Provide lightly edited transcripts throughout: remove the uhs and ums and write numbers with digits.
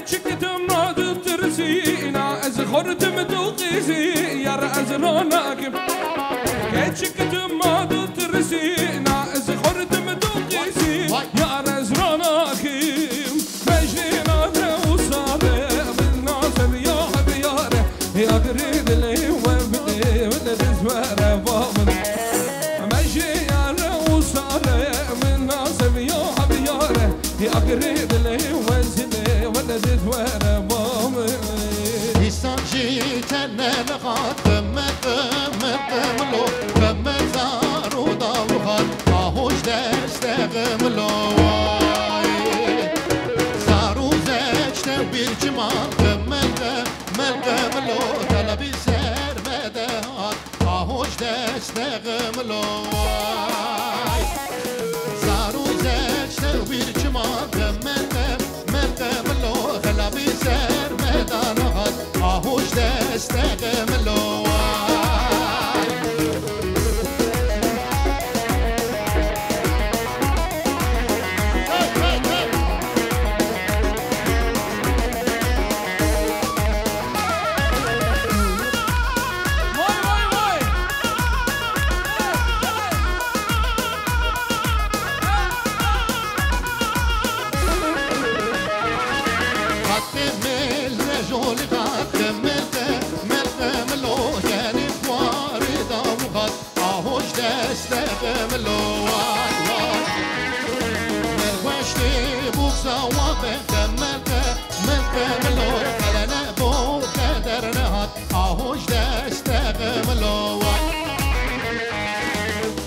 كتكتم نادت ترسينا از خورتم دوقيزي يا رأز روناكم كتكتم نادت ترسينا از خورتم دوقيزي يا رأز روناكم مجنينا وصالة بالناس بياه بياره يا قريب لي وبدي ولا بزواره بابن مجنينا وصالة بالناس بياه بياره يا قريب لي وزدي ولا بزواره بابن İstanci tennel qat mətəmlo Məmməzaru da vuxat ahoş dəstəğimlo Zaru zəçdə bir cimal Məmməmlo Tələbi sərmədə at ahoş dəstəğimlo Zaru zəçdə bir cimal Məmməmlo Tələbi sərmədə at ahoş dəstəğimlo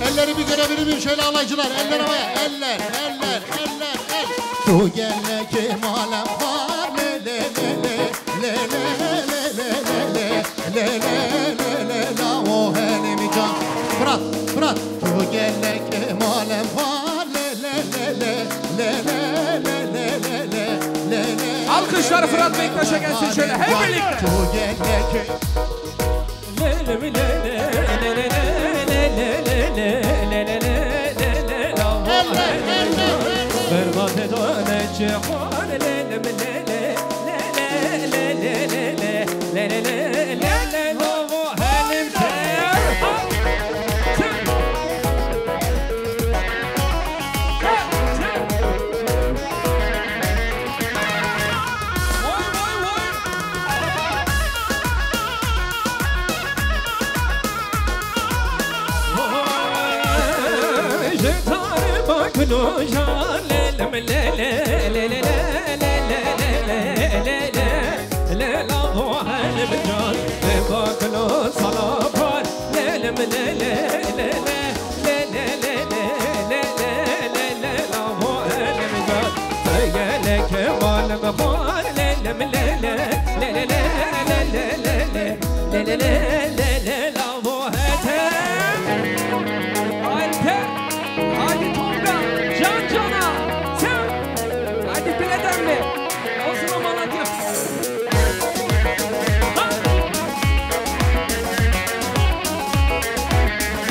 Elleri bir görebilirim şöyle alaycılar. Eller havaya. Eller. Tu gelle kemalem var. Le le le le le le le le le le le le la o helimi can. Fırat. Tu gelle kemalem var. Le le le le le le le le le le le. Alkışlar Fırat Bektaş'a gelsin şöyle hep birlikte. Tu gelle ke Le le le le le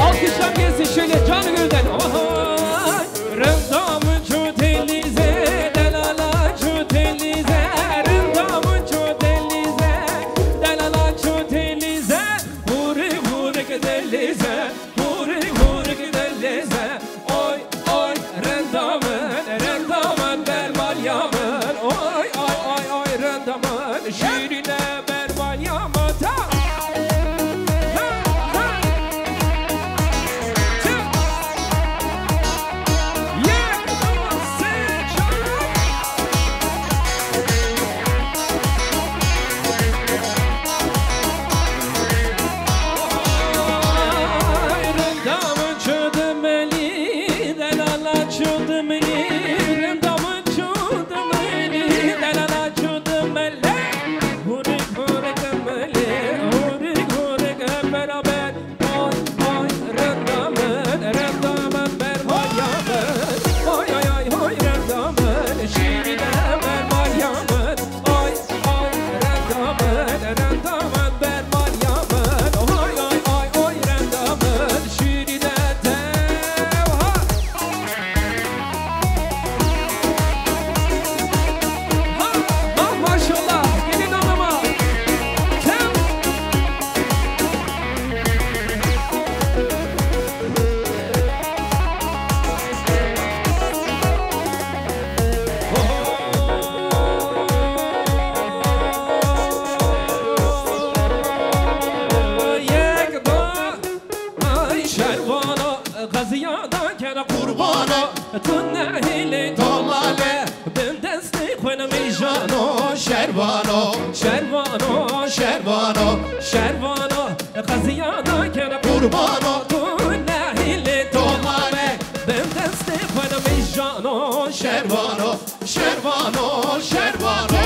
Alkışlar gelsin şöyle canı gölden. Rızdamın şu delize, delala şu delize, rızdamın şu delize, delala şu delize, vuruk delize, vuruk delize, oy rızdamın bermal yamın, oy rızdamın şirine bermal yamın. Would جانو شروانو شروانو شروانو شروانو قضیانا که قربانو تو نهیل تو مانه بم دست خودم جانو شروانو شروانو شروانو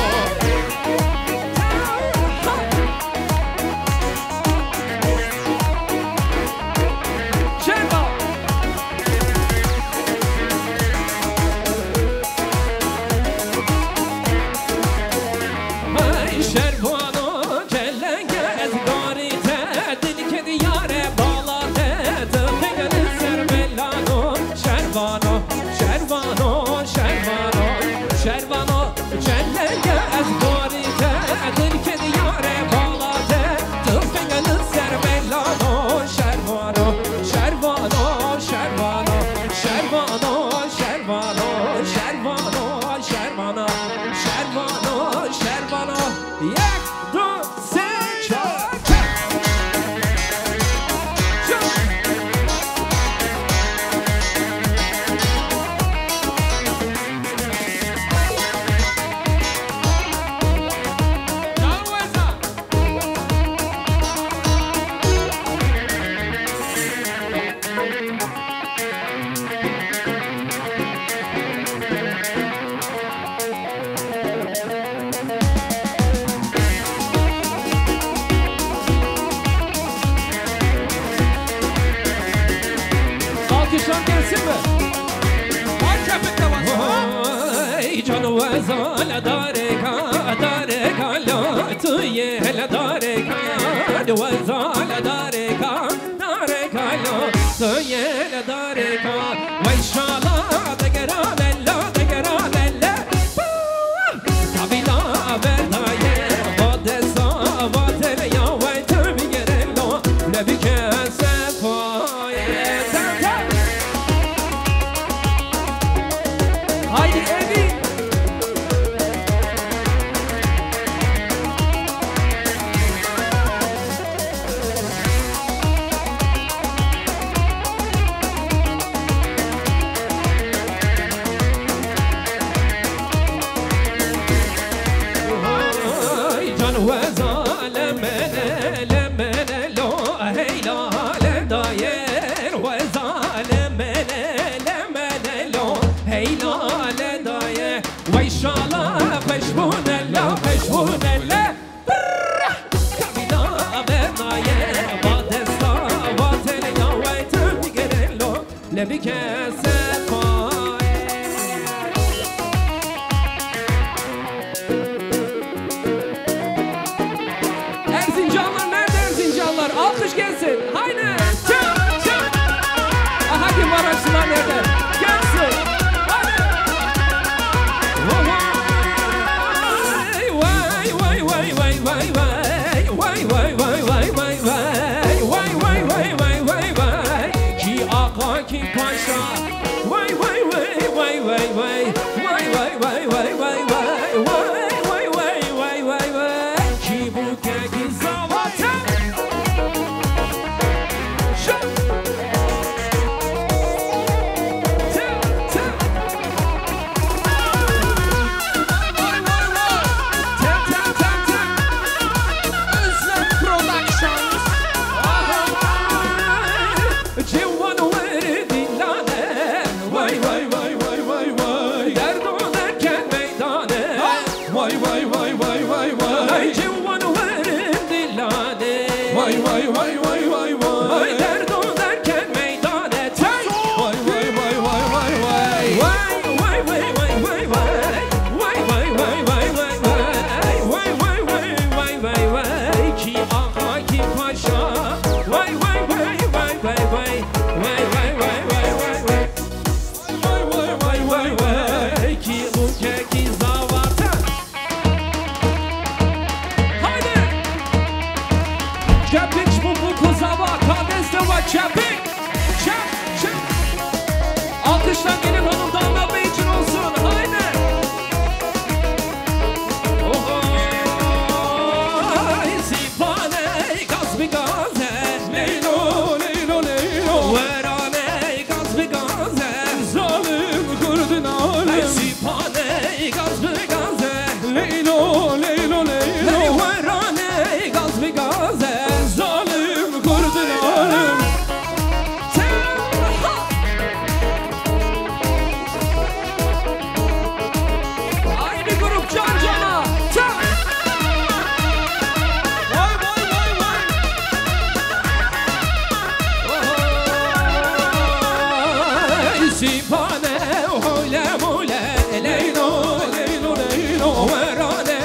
leylo verane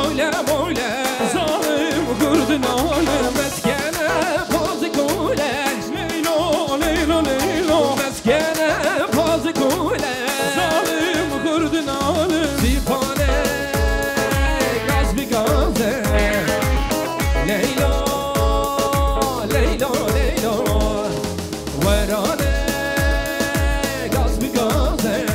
öyle böyle zalim kurdun alem meskene bazı kule leylo leylo leylo meskene bazı kule zalim kurdun alem sipane gaz bir gaze leylo leylo leylo verane gaz bir gaze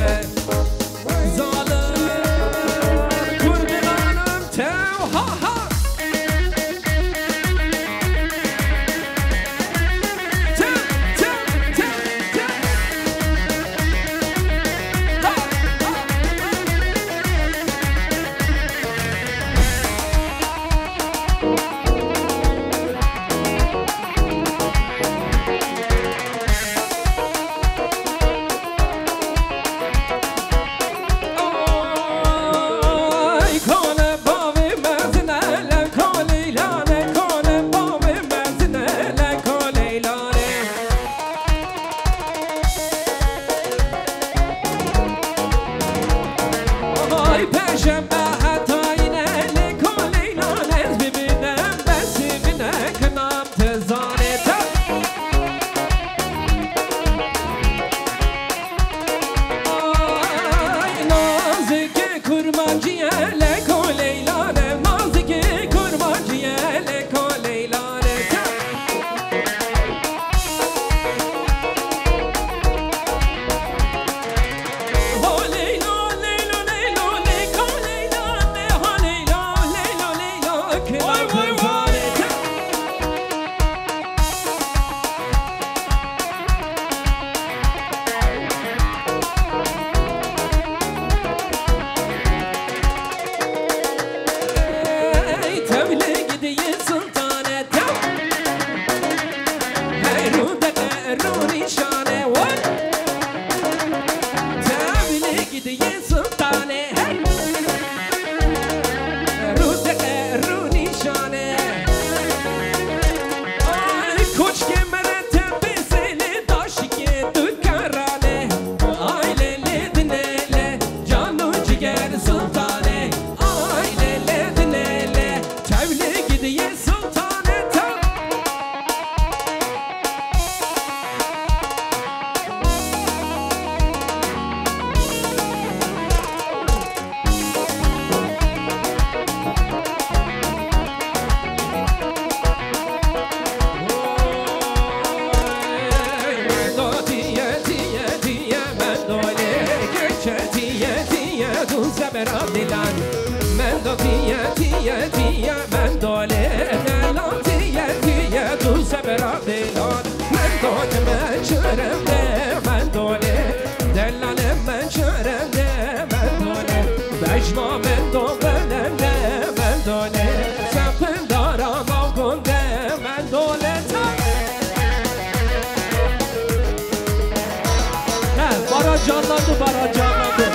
Canlandı bara canlandı.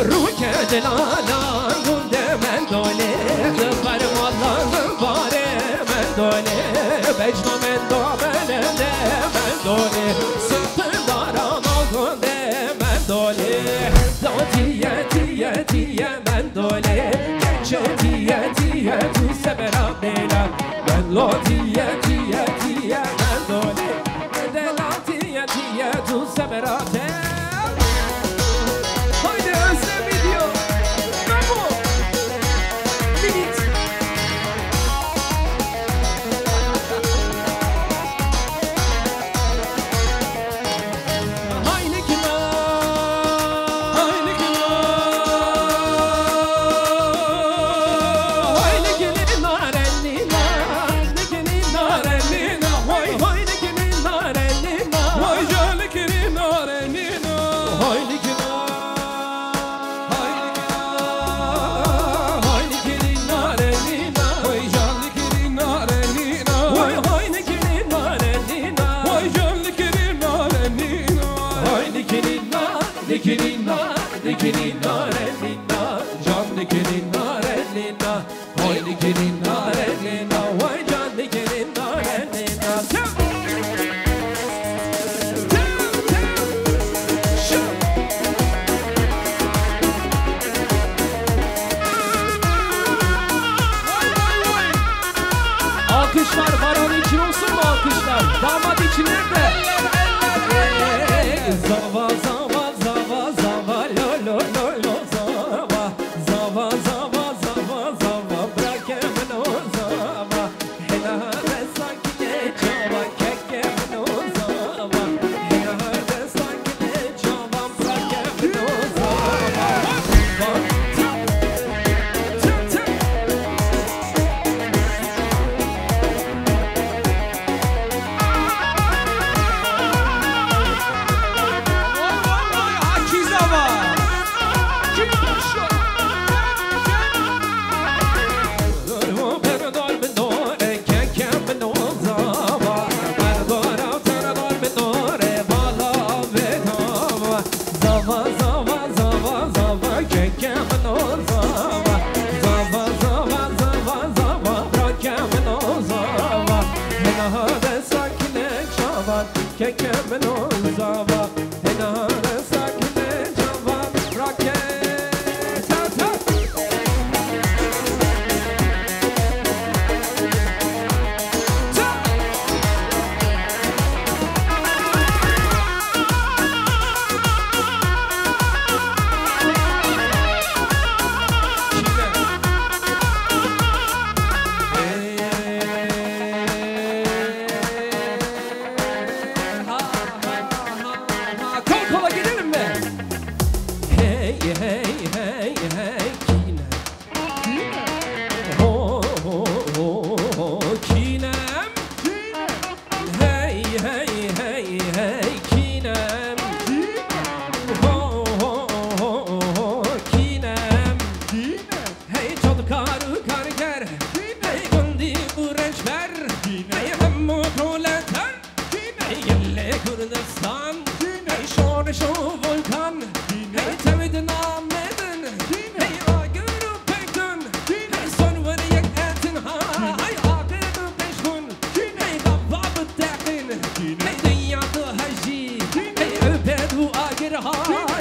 Ruke delala gunde mendole Zıparım Allah'ın bare mendole Becna mendo menende mendole Sıpın darama gunde mendole Tiye tiye tiye mendole Geçe tiye tiye tu sebera belan Lo tiye tiye tiye mendole Dela tiye tiye tu seberate Haydi Özlem video Memo Minit Haydi kina Haydi kina Haydi kina narellina keke ben o zava Henare sakine java Rake Sasa Hey, dünyada haji, hey öped bu agir ha.